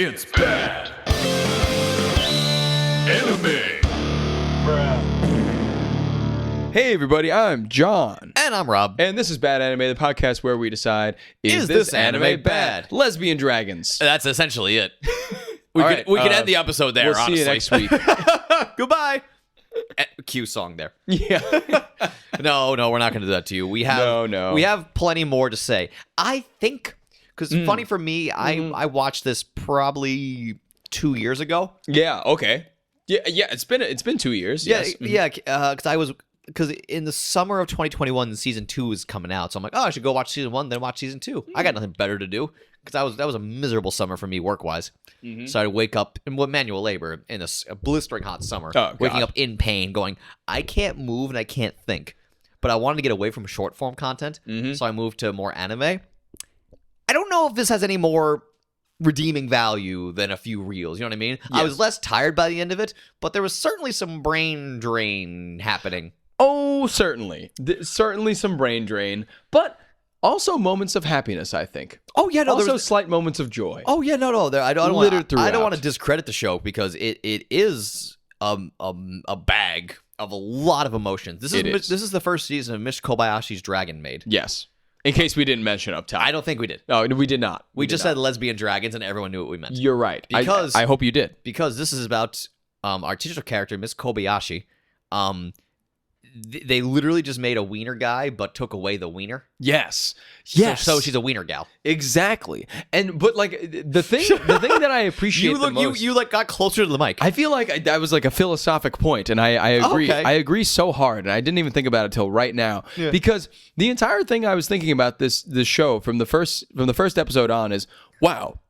It's bad. Anime. Hey everybody, I'm John. And I'm Rob. And this is Bad Anime, the podcast where we decide, is this anime bad? Lesbian dragons. That's essentially it. We All could right, end the episode there, We'll honestly. see you next week. Goodbye. Cue song there. Yeah. No, we're not going to do that to you. We have No. We have plenty more to say. I think, because funny for me, I watched this probably 2 years ago. Yeah, okay. Yeah, it's been 2 years. Yes. Because in the summer of 2021, season 2 is coming out. So I'm like, I should go watch season 1, then watch season 2. I got nothing better to do because that was a miserable summer for me work-wise. So I'd wake up in manual labor in a blistering hot summer, waking up in pain, going, I can't move and I can't think. But I wanted to get away from short-form content, so I moved to more anime. I don't know if this has any more redeeming value than a few reels, you know what I mean? Yes. I was less tired by the end of it, but there was certainly some brain drain happening. Oh, certainly. Certainly some brain drain, but also moments of happiness, I think. Oh, yeah, no. Also slight moments of joy. Oh, yeah, no. I don't Littered want to discredit the show because it is a bag of a lot of emotions. This is the first season of Miss Kobayashi's Dragon Maid. Yes. In case we didn't mention up top. I don't think we did. No, we did not. We just said lesbian dragons and everyone knew what we meant. You're right. Because I hope you did. Because this is about our titular character, Miss Kobayashi. They literally just made a wiener guy, but took away the wiener. Yes. So she's a wiener gal. Exactly. But like the thing that I appreciate the most, you got closer to the mic. I feel like that was like a philosophic point, and I agree. Okay. I agree so hard, and I didn't even think about it till right now because the entire thing I was thinking about this show from the first episode on is, wow,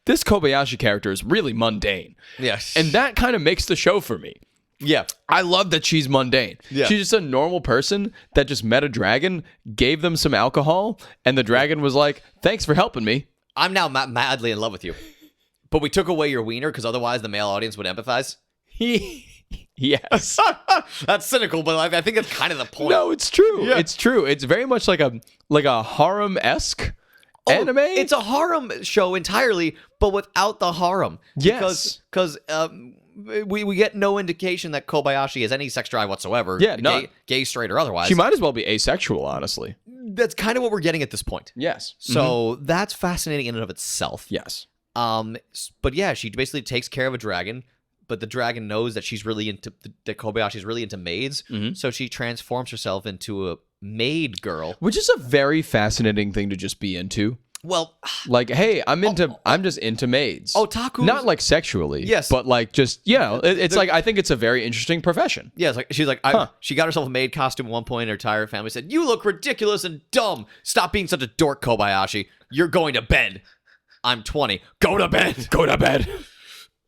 this Kobayashi character is really mundane. Yes. And that kind of makes the show for me. Yeah. I love that she's mundane. Yeah. She's just a normal person that just met a dragon, gave them some alcohol, and the dragon was like, thanks for helping me. I'm now madly in love with you. But we took away your wiener because otherwise the male audience would empathize. Yes. That's cynical, but I think that's kind of the point. No, it's true. Yeah. It's true. It's very much like a harem-esque anime. It's a harem show entirely, but without the harem. Yes. Because we get no indication that Kobayashi has any sex drive whatsoever. Yeah, none. Gay, straight, or otherwise. She might as well be asexual, honestly. That's kind of what we're getting at this point. Yes. So that's fascinating in and of itself. Yes. But yeah, she basically takes care of a dragon, but the dragon knows that she's really into that Kobayashi's really into maids, so she transforms herself into a maid girl, which is a very fascinating thing to just be into. Well, like, hey, I'm just into maids. Otaku, not like sexually, yes, but like just it's like I think it's a very interesting profession. Yeah, it's like she's like she got herself a maid costume at one point. And her entire family said, "You look ridiculous and dumb. Stop being such a dork, Kobayashi. You're going to bed. I'm 20. Go to bed. Go to bed."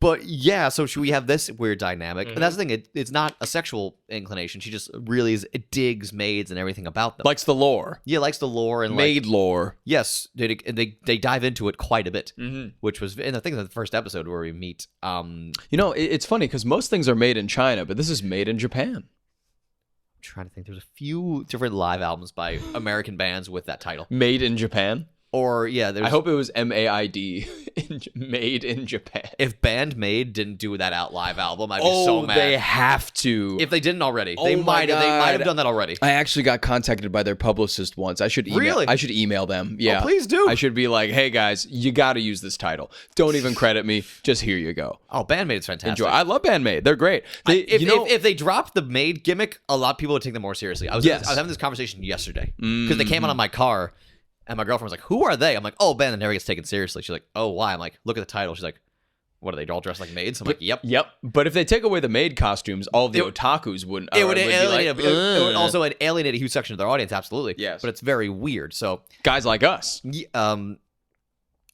But yeah, so we have this weird dynamic, and that's the thing. It's not a sexual inclination. She just really digs maids and everything about them. Likes the lore. Yeah, likes the lore and maid lore. Yes, they dive into it quite a bit, which was, and I think in the first episode where we meet. It's funny because most things are made in China, but this is made in Japan. I'm trying to think. There's a few different live albums by American bands with that title. Made in Japan. Or, yeah, I hope it was MAID, Made in Japan. If Band Maid didn't do that live album, I'd be so mad. They have to. If they didn't already. They might have done that already. I actually got contacted by their publicist once. I should email them. Yeah. Oh, please do. I should be like, hey, guys, you got to use this title. Don't even credit me. Just here you go. Oh, Band Maid is fantastic. Enjoy. I love Band Maid. They're great. If they dropped the Maid gimmick, a lot of people would take them more seriously. I was having this conversation yesterday because they came out on my car. And my girlfriend was like, who are they? I'm like, oh, band that never gets taken seriously. She's like, oh, why? I'm like, look at the title. She's like, what are they all dressed like maids? I'm like, yep. But if they take away the maid costumes, all the otakus wouldn't. It would also alienate a huge section of their audience, absolutely. Yes. But it's very weird. So guys like us.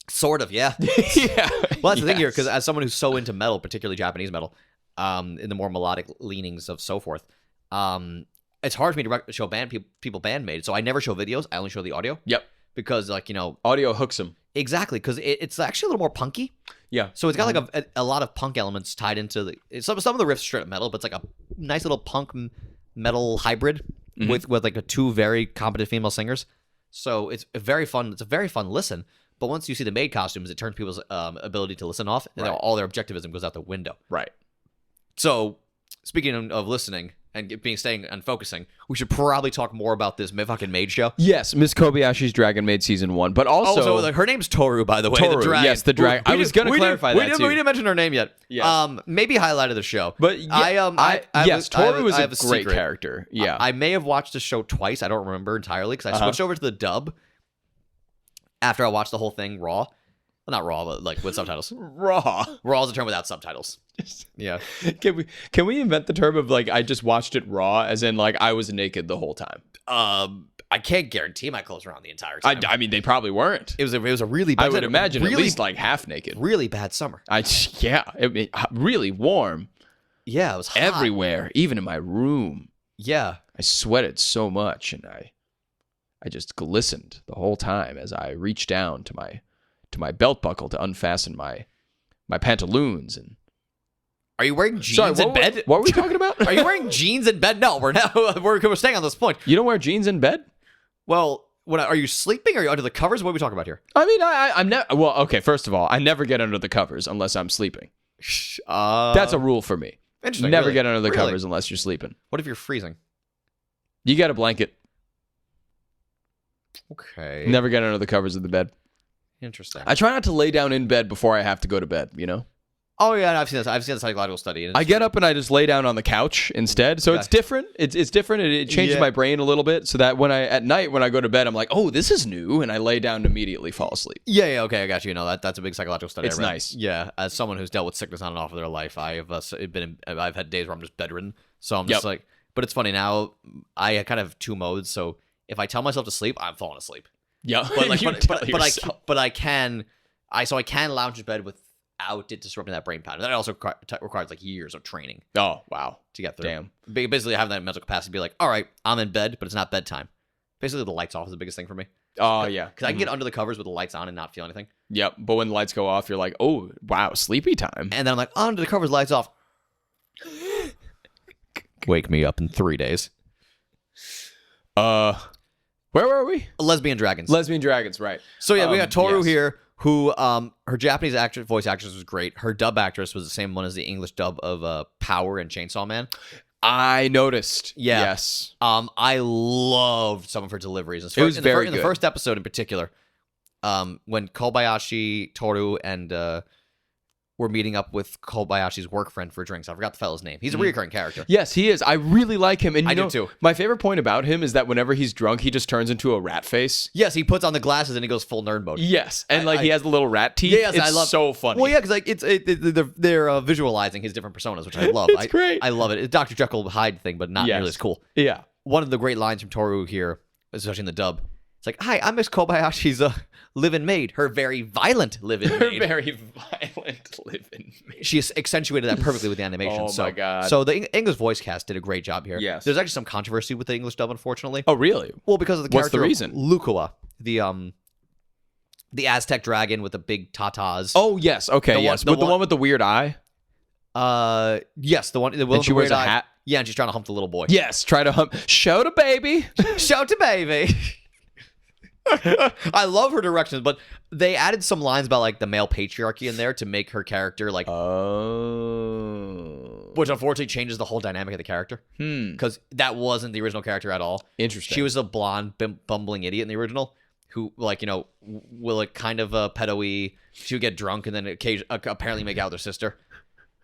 Sort of, yeah. Yeah. Well, that's the thing here, because as someone who's so into metal, particularly Japanese metal, in the more melodic leanings of so forth, it's hard for me to show people band made. So I never show videos. I only show the audio. Yep. Because, audio hooks them. Exactly, because it's actually a little more punky. Yeah. So it's got like a lot of punk elements tied into some of the riffs straight up metal, but it's like a nice little punk metal hybrid with like two very competent female singers. So it's very fun. It's a very fun listen. But once you see the Maid costumes, it turns people's ability to listen off, and all their objectivism goes out the window. Right. So, speaking of listening and staying and focusing, we should probably talk more about this fucking Maid show. Yes, Miss Kobayashi's Dragon Maid season 1, but also so like, her name's Toru, by the way. Toru, the dragon. yes, the dragon. I was going to clarify that too. We didn't mention her name yet. Yes. Maybe highlight of the show. But yes, Toru is a great character. Yeah, I may have watched the show twice. I don't remember entirely because I switched over to the dub after I watched the whole thing raw. Well, not raw, but like with subtitles. Raw. Raw is a term without subtitles. Yeah. Can we invent the term of like I just watched it raw, as in like I was naked the whole time? I can't guarantee my clothes were on the entire time. I mean, they probably weren't. It was a really bad. I would imagine really, at least like half naked. Really bad summer. Really warm. Yeah, it was hot. Everywhere, even in my room. Yeah, I sweated so much, and I just glistened the whole time as I reached down to my belt buckle to unfasten my pantaloons. And are you wearing jeans in bed? What were we talking about? Are you wearing jeans in bed? No, we're staying on this point. You don't wear jeans in bed? Well, are you sleeping? Are you under the covers? What are we talking about here? I mean, I'm never. Well, okay. First of all, I never get under the covers unless I'm sleeping. That's a rule for me. Interesting. Never get under the covers unless you're sleeping. What if you're freezing? You got a blanket. Okay. Never get under the covers of the bed. Interesting. I try not to lay down in bed before I have to go to bed, you know? Oh, yeah, no, I've seen this. I've seen the psychological study. And I get up and I just lay down on the couch instead. So it's different. It's different. It changes my brain a little bit so that at night when I go to bed, I'm like, oh, this is new. And I lay down and immediately fall asleep. Yeah, okay, I got you. That's a big psychological study. It's nice. Yeah, as someone who's dealt with sickness on and off of their life, I've had days where I'm just bedridden. So I'm just like, but it's funny now, I kind of have two modes. So if I tell myself to sleep, I'm falling asleep. Yeah, but I can lounge in bed without it disrupting that brain pattern. That also requires like years of training. Oh wow, to get through. Damn. Basically, having that mental capacity to be like, all right, I'm in bed, but it's not bedtime. Basically, the lights off is the biggest thing for me. Oh yeah, because I can get under the covers with the lights on and not feel anything. Yep, but when the lights go off, you're like, oh wow, sleepy time. And then I'm like, under the covers, lights off. Wake me up in 3 days. Where were we? Lesbian Dragons. Lesbian Dragons, right. So yeah, we got Toru here, who her Japanese voice actress was great. Her dub actress was the same one as the English dub of Power and Chainsaw Man. I noticed. Yeah. Yes. I loved some of her deliveries. It was very good. In the first episode in particular, when Kobayashi, Toru, and were meeting up with Kobayashi's work friend for drinks. I forgot the fellow's name. He's a recurring character. Yes, he is. I really like him. And I do too. My favorite point about him is that whenever he's drunk, he just turns into a rat face. Yes, he puts on the glasses and he goes full nerd mode. Yes, and he has the little rat teeth. Yes, I love. So funny. Well, yeah, because like they're visualizing his different personas, which I love. It's great. I love it. It's Dr. Jekyll Hyde thing, but not nearly as cool. Yeah. One of the great lines from Toru here, especially in the dub, it's like, "Hi, I'm Miss Kobayashi's live-in maid. Her very violent live-in maid. Her very violent live-in maid." She accentuated that perfectly with the animation. My god! So the English voice cast did a great job here. Yes. There's actually some controversy with the English dub, unfortunately. Oh, really? Well, because of the character. What's the reason? Lukua, the Aztec dragon with the big tatas. Oh yes, okay, yes, the one with the weird eye. Yes, the one. And she wears a hat. Yeah, and she's trying to hump the little boy. Yes, try to hump. Show to baby. Show to baby. I love her directions, but they added some lines about like the male patriarchy in there to make her character like, which unfortunately changes the whole dynamic of the character. Because that wasn't the original character at all. Interesting. She was a blonde, bumbling idiot in the original who, like, you know, will like kind of pedo-y. She would get drunk and then apparently make out with her sister.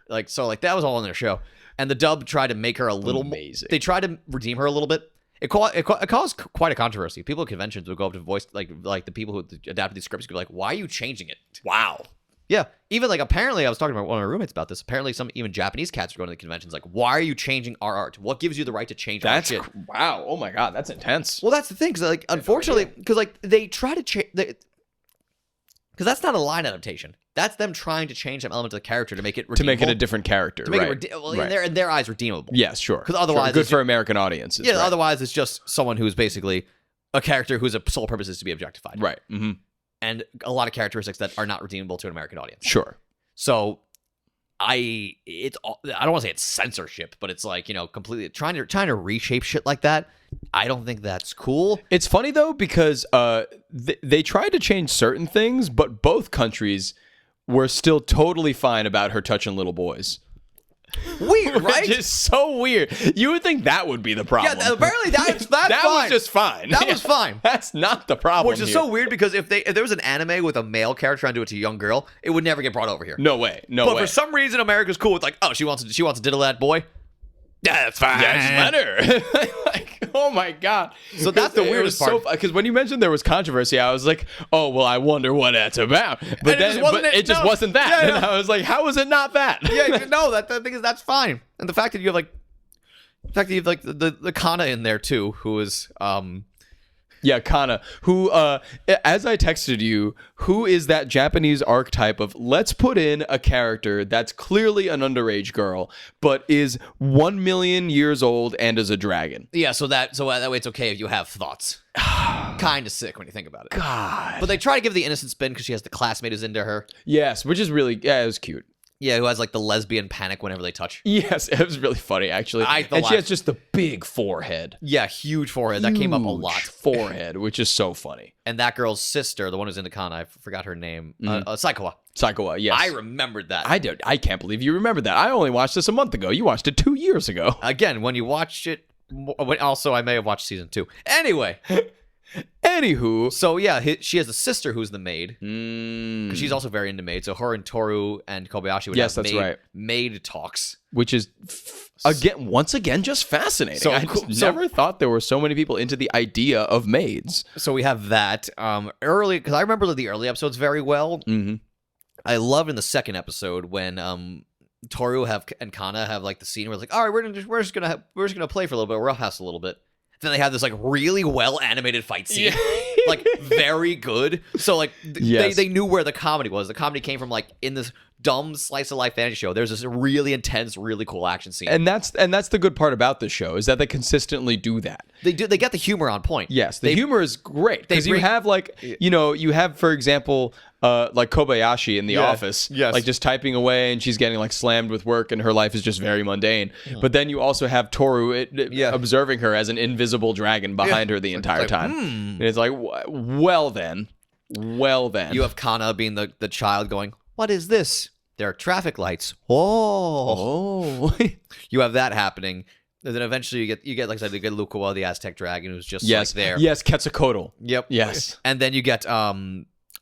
Like, so like that was all in their show. And the dub tried to make her a little amazing. They tried to redeem her a little bit. It caused quite a controversy. People at conventions would go up to voice like the people who adapted these scripts would be like, "Why are you changing it?" Wow. Yeah. Even like apparently, I was talking to one of my roommates about this. Apparently, even Japanese cats are going to the conventions. Like, why are you changing our art? What gives you the right to change our shit? Wow. Oh my god, that's intense. Well, that's the thing. Because like, unfortunately, because like they try to change. Because that's not a line adaptation. That's them trying to change some element of the character to make it redeemable. To make it a different character. To make right. it in their eyes redeemable. Yes, sure. Because otherwise, good for American audiences. Yeah. Right. Otherwise, it's just someone who's basically a character whose sole purpose is to be objectified. Right. Mm-hmm. And a lot of characteristics that are not redeemable to an American audience. Sure. So I don't want to say it's censorship, but it's like, completely trying to reshape shit like that. I don't think that's cool. It's funny though because they tried to change certain things, but both countries were still totally fine about her touching little boys. Weird, right? Which is so weird. You would think that would be the problem. Yeah, apparently that's that fine. was just fine. That was fine. That's not the problem. Which is so weird because if there was an anime with a male character trying to do it to a young girl, it would never get brought over here. No way. No But way. for some reason, America's cool with like, oh, she wants to diddle that boy. Yeah, that's fine. Yeah, just let her. Like, oh my god. So that's the weirdest part. Because when you mentioned there was controversy, I was like, oh well, I wonder what that's about. But it just wasn't that. Yeah, yeah. And I was like, how is it not that? Yeah, no, the thing is that's fine. And the fact that you have the Kana in there too, who is Yeah, Kana, who, as I texted you, who is that Japanese archetype of let's put in a character that's clearly an underage girl, but is 1 million years old and is a dragon. yeah. So that way it's okay if you have thoughts. Kind of sick when you think about it. God. But they try to give the innocent spin because she has the classmate who's into her. Yes, which is really, it was cute. Yeah, who has like the lesbian panic whenever they touch. Yes, it was really funny, actually. And she has just the big forehead. Yeah, huge forehead. That came up a lot. Forehead, which is so funny. And that girl's sister, the one who's into Kana, I forgot her name. Psychoa. Psychoa, yes. I remembered that. I can't believe you remembered that. I only watched this a month ago. You watched it 2 years ago. Again, when you watched it, also I may have watched season 2. Anyway. Anywho. So yeah, she has a sister who's the maid. Because she's also very into Maid. So her and Toru and Kobayashi would have Maid talks. Which is, once again, just fascinating. So, I never thought there were so many people into the idea of maids. So we have that. Early, because I remember the early episodes very well. Mm-hmm. I loved in the second episode when Toru and Kana have like the scene where it's like, all right, we're just gonna play for a little bit, roughhouse a little bit. Then they have this like really well animated fight scene, like very good. So like they knew where the comedy was. The comedy came from like in this dumb slice of life fantasy show. There's this really intense, really cool action scene, and that's the good part about this show is that they consistently do that. They get the humor on point. Yes, the humor is great because you have like you have for example. Like Kobayashi in The Office, like just typing away and she's getting like slammed with work and her life is just very mundane. But then you also have Toru observing her as an invisible dragon behind her the entire time. And it's like, well then. You have Kana being the child going, what is this? There are traffic lights. Oh. You have that happening. And then eventually you get like I said, you get Lukawa, the Aztec dragon, who's just like there. Yes, Quetzalcoatl. Yep. Yes. And then you get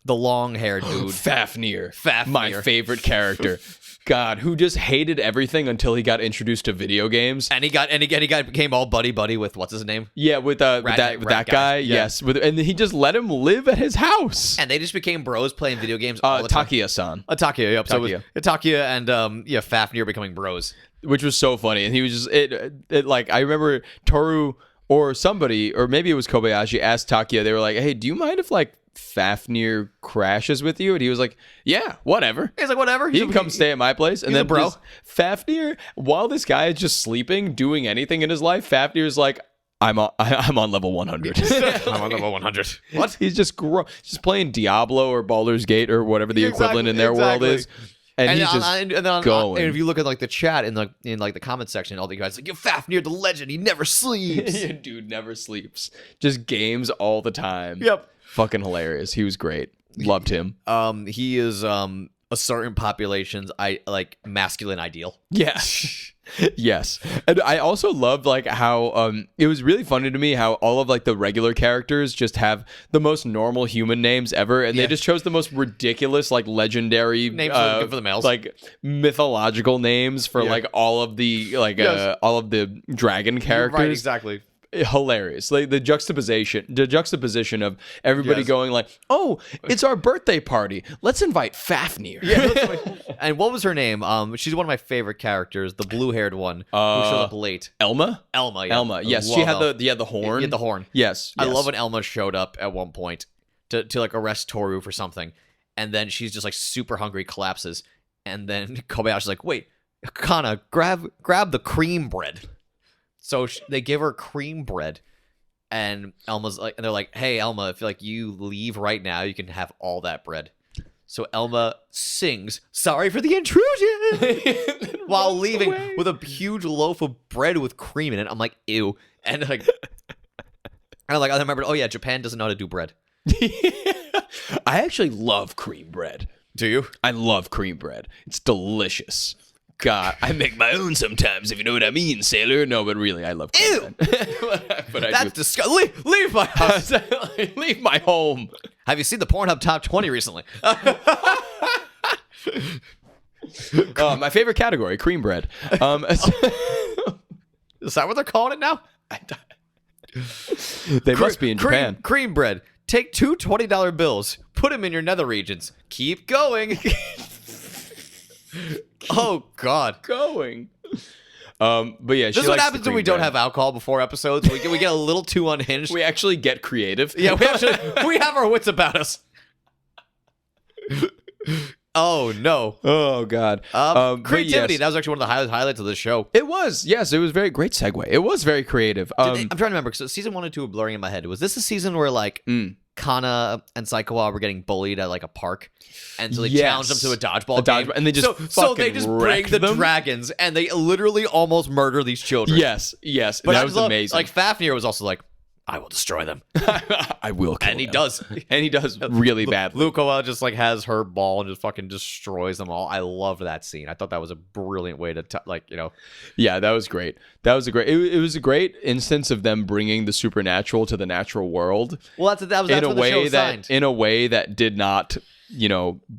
the long-haired dude. Fafnir. My favorite character. God, who just hated everything until he got introduced to video games. And he became all buddy with what's his name? Yeah, with that guy. Yeah. Yes, and he just let him live at his house. And they just became bros playing video games all the time. Takia-san. Takia, yep. So it was Takia and Fafnir becoming bros. Which was so funny. And he was just it like I remember Toru or somebody, or maybe it was Kobayashi, asked Takia, they were like, hey, do you mind if like Fafnir crashes with you? And he was like, yeah, whatever. He's like, whatever. He can come stay at my place. And then bro. Fafnir, while this guy is just sleeping, doing anything in his life, Fafnir's like, I'm on level 100. I'm on level 100. What? He's just playing Diablo or Baldur's Gate or whatever the equivalent in their world is. And he's just going. And if you look at like the chat in the comment section, all the guys like, Fafnir the legend, he never sleeps. Dude never sleeps. Just games all the time. Yep. Fucking hilarious. He was great. Loved him. He is a certain population's masculine ideal. Yeah. Yes. And I also loved like how it was really funny to me how all of like the regular characters just have the most normal human names ever, and they just chose the most ridiculous like legendary names for the males, like mythological names for like all of the all of the dragon characters. Right, exactly. Hilarious. Like the juxtaposition of everybody going like, oh, it's our birthday party, let's invite Fafnir. And what was her name? She's one of my favorite characters, the blue-haired one who showed up late. Elma. Yeah. Yes, she had the horn. Yeah, the horn. Yes. I love when Elma showed up at one point to like arrest Toru for something, and then she's just like super hungry, collapses, and then Kobayashi's like, wait, Kana, grab the cream bread. So they give her cream bread, and Elma's like, and they're like, "Hey, Elma, if like you leave right now, you can have all that bread." So Elma sings "Sorry for the intrusion" while leaving with a huge loaf of bread with cream in it. I'm like, ew. And like, I remembered, oh yeah, Japan doesn't know how to do bread. I actually love cream bread. Do you? I love cream bread. It's delicious. God, I make my own sometimes, if you know what I mean, sailor. No, but really, I love cream bread. But That's disgusting. Leave my house. Leave my home. Have you seen the Pornhub Top 20 recently? My favorite category, cream bread. Is that what they're calling it now? They must be in Japan. Cream bread. Take two $20 bills. Put them in your nether regions. Keep going. Oh, God. Going. But yeah, this is what happens when we don't have alcohol before episodes. We get a little too unhinged. We actually get creative. Yeah, we have our wits about us. Oh no! Oh god! Creativity. Yes. That was actually one of the highlights of the show. It was. Yes, it was very great segue. It was very creative. I'm trying to remember because season 1 and 2 are blurring in my head. Was this the season where like Kana and Saikawa were getting bullied at like a park, and so they challenged them to a dodgeball game, and they just so they just bring the dragons and they literally almost murder these children. Yes, but that was amazing. Like Fafnir was also like, I will destroy them. I will kill and he them. does. And he does really badly. Lukoa just like has her ball and just fucking destroys them all. I love that scene. I thought that was a brilliant way to Yeah, that was great. That was it was a great instance of them bringing the supernatural to the natural world. Well, that's what the show signed. In a way that did not,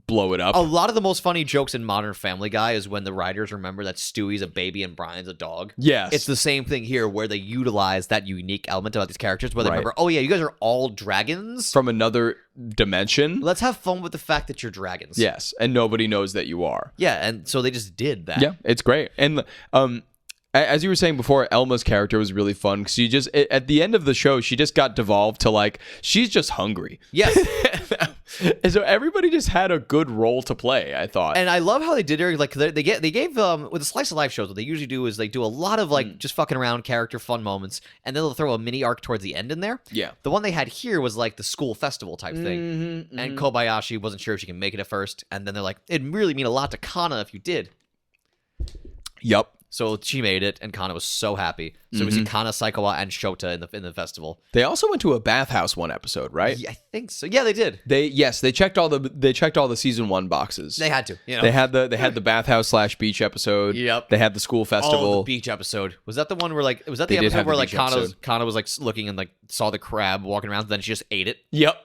blow it up. A lot of the most funny jokes in Modern Family Guy is when the writers remember that Stewie's a baby and Brian's a dog. Yes. It's the same thing here where they utilize that unique element about these characters where they remember, oh yeah, you guys are all dragons. From another dimension. Let's have fun with the fact that you're dragons. Yes, and nobody knows that you are. Yeah, and so they just did that. Yeah, it's great. And as you were saying before, Elma's character was really fun because at the end of the show, she just got devolved to like, she's just hungry. Yes. And so everybody just had a good role to play, I thought. And I love how they did it. Like they gave with the slice of life shows, what they usually do is they do a lot of like just fucking around character fun moments, and then they'll throw a mini arc towards the end in there. Yeah. The one they had here was like the school festival type thing, and Kobayashi wasn't sure if she can make it at first, and then they're like, it'd really mean a lot to Kana if you did. Yep. So she made it, and Kana was so happy. So we see Kana, Saikawa, and Shota in the festival. They also went to a bathhouse one episode, right? Yeah, I think so. Yeah, they did. They checked all the season 1 boxes. They had to. They had the bathhouse / beach episode. Yep. They had the school festival. Oh, the beach episode. Was that the one where like the episode where like Kana was like looking and like saw the crab walking around, and then she just ate it? Yep.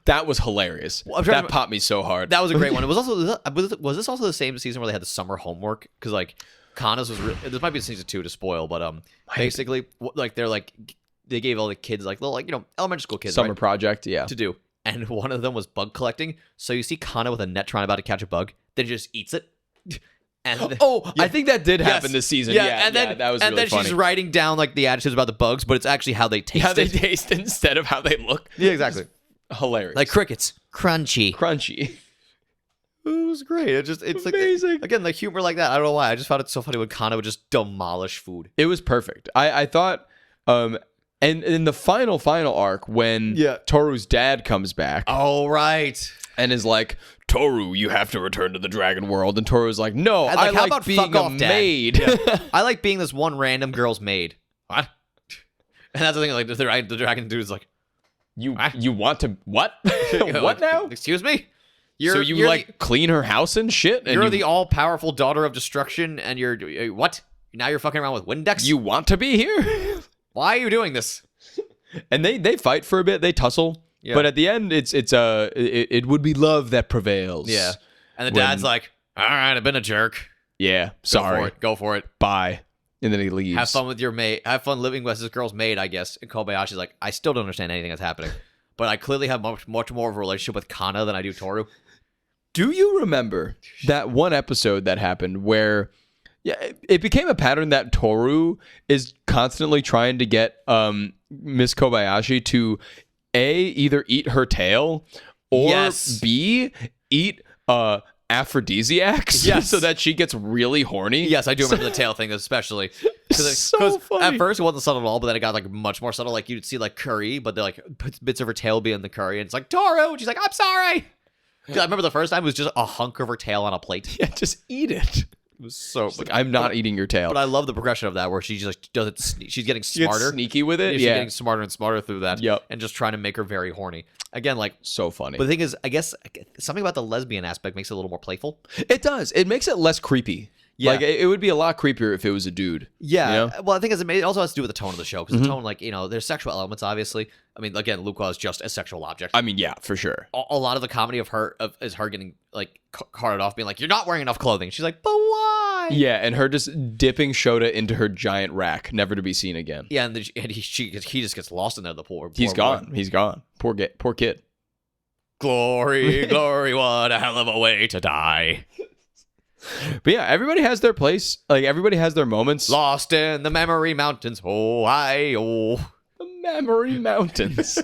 That was hilarious. That popped me so hard. That was a great one. It was also was this also the same season where they had the summer homework? Because like Kana's was this might be season 2 to spoil, but basically like they gave all the kids like little elementary school kids summer project to do, and one of them was bug collecting. So you see Kana with a net trying about to catch a bug, then he just eats it. And I think that did happen this season. Yeah, and then that was and really then funny. she's writing down like the attitudes about the bugs, but it's actually how they taste. How they taste instead of how they look. Yeah, exactly. Hilarious. Like crickets, crunchy. It was great. It's amazing. Like again, like humor like that. I don't know why. I just found it so funny when Kana would just demolish food. It was perfect. I thought, and in the final arc when Toru's dad comes back. Oh right. And is like, Toru, you have to return to the dragon world. And Toru's like, no, I like being a maid. Yeah. I like being this one random girl's maid. What? And that's the thing. Like the dragon dude is like, you want to what? What now? Excuse me. So you clean her house and shit? And you're the all-powerful daughter of destruction, and you're what? Now you're fucking around with Windex? You want to be here? Why are you doing this? And they fight for a bit. They tussle. Yeah. But at the end, it would be love that prevails. Yeah. And the dad's like, all right, I've been a jerk. Yeah. Sorry. Go for it. Bye. And then he leaves. Have fun with your maid. Have fun living with this girl's maid, I guess. And Kobayashi's like, I still don't understand anything that's happening. But I clearly have much more of a relationship with Kana than I do Toru. Do you remember that one episode that happened where it became a pattern that Toru is constantly trying to get Miss Kobayashi to A, either eat her tail, or B, eat aphrodisiacs so that she gets really horny? Yes, I do remember the tail thing especially. So funny. At first it wasn't subtle at all, but then it got like much more subtle. Like you'd see like curry, but they're like bits of her tail be in the curry, and it's like, Toru! And she's like, I'm sorry! I remember the first time it was just a hunk of her tail on a plate. Yeah, just eat it. It was so. Like, I'm not eating your tail. But I love the progression of that, where she just does it. She's getting She gets smarter, sneaky with it. She's Yeah, getting smarter and smarter through that. Yep. And just trying to make her very horny. Again, like. so funny. But the thing is, I guess something about the lesbian aspect makes it a little more playful. It does. It makes it less creepy. Yeah. Like, it would be a lot creepier if it was a dude. Yeah. You know? Well, I think it also has to do with the tone of the show, because the tone, like, there's sexual elements, obviously. I mean, again, Luca is just a sexual object. I mean, yeah, for sure. A lot of the comedy of her is her getting like carted off, being like, "You're not wearing enough clothing." She's like, "But why?" Yeah, and her just dipping Shota into her giant rack, never to be seen again. Yeah, and then he just gets lost in there. The poor He's gone. boy. He's gone. Poor kid. Glory, glory, what a hell of a way to die. But yeah, everybody has their place. Like, everybody has their moments. Lost in the memory mountains. Oh, the Memory Mountains.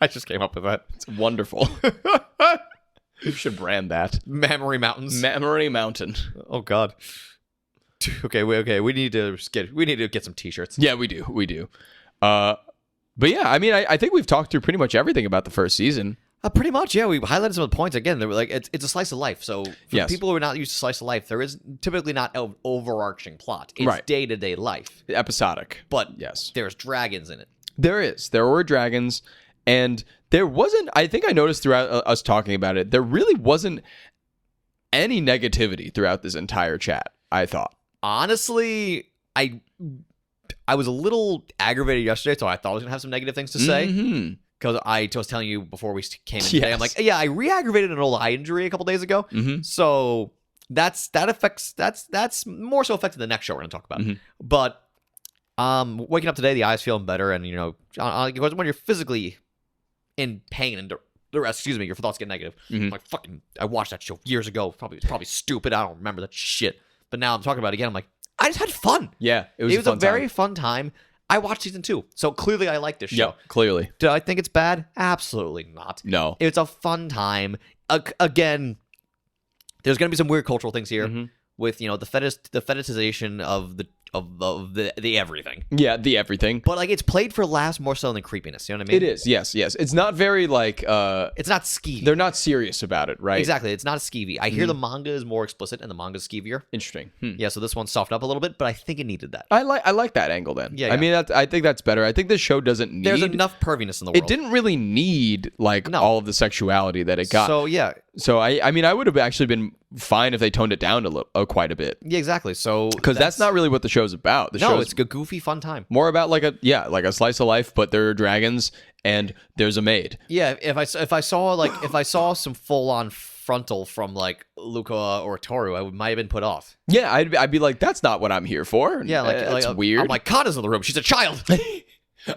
I just came up with that. It's wonderful. You should brand that. Memory mountains. Memory Mountain. Oh God. Okay. We need to get some T-shirts. Yeah, we do. But yeah, I mean, I think we've talked through pretty much everything about the first season. Pretty much, yeah. We highlighted some of the points. Again, they were like, it's a slice of life. So for people who are not used to slice of life, there is typically not an overarching plot. It's day-to-day life. Episodic. But yes, there's dragons in it. There were dragons, and there wasn't, I think I noticed throughout us talking about it, there really wasn't any negativity throughout this entire chat, I thought. Honestly, I was a little aggravated yesterday, so I thought I was going to have some negative things to say. Mm-hmm. Because I was telling you before we came in today, I'm like, yeah, I re-aggravated an old eye injury a couple days ago. Mm-hmm. So that's more so affected the next show we're going to talk about. Mm-hmm. But waking up today, the eye's feeling better, and when you're physically in pain and the rest, your thoughts get negative. Mm-hmm. I'm like, I watched that show years ago. It's probably stupid. I don't remember that shit. But now I'm talking about it again. I'm like, I just had fun. Yeah, it was a very fun time. I watched season 2, so clearly I like this show. Yep, clearly. Do I think it's bad? Absolutely not. No. It's a fun time. Again, there's going to be some weird cultural things here with, the fetishization of the everything. Yeah, the everything. But, like, it's played for laughs more so than creepiness. You know what I mean? It is, yes. It's not very, like... it's not skeevy. They're not serious about it, right? Exactly. It's not skeevy. I hear the manga is more explicit and the manga's skeevier. Interesting. Yeah, so this one's softened up a little bit, but I think it needed that. I like that angle then. Yeah. I mean, I think that's better. I think this show doesn't need... There's enough perviness in the world. It didn't really need, all of the sexuality that it got. So, yeah. So, I mean, I would have actually been fine if they toned it down quite a bit. Yeah, exactly. So... Because that's not really what the show's about. It's a goofy, fun time. More about like a slice of life, but there are dragons and there's a maid. Yeah, if I saw some full on frontal from like Luca or Toru, I might have been put off. Yeah, I'd be like, that's not what I'm here for. Yeah, that's weird. I'm like, Kana's in the room. She's a child.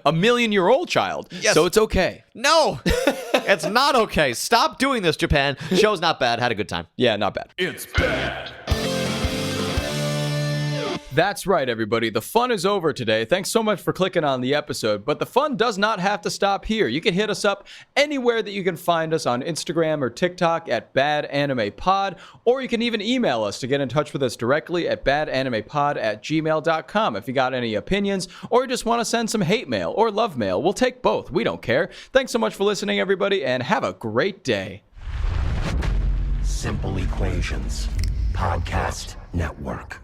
A 1,000,000-year-old child. Yes. So it's okay. No, it's not okay. Stop doing this, Japan. Show's not bad. Had a good time. Yeah, not bad. It's bad. That's right, everybody. The fun is over today. Thanks so much for clicking on the episode, but the fun does not have to stop here. You can hit us up anywhere that you can find us on Instagram or TikTok at badanimepod, or you can even email us to get in touch with us directly at badanimepod@gmail.com if you got any opinions or you just want to send some hate mail or love mail. We'll take both. We don't care. Thanks so much for listening, everybody, and have a great day. Simple Equations Podcast Network.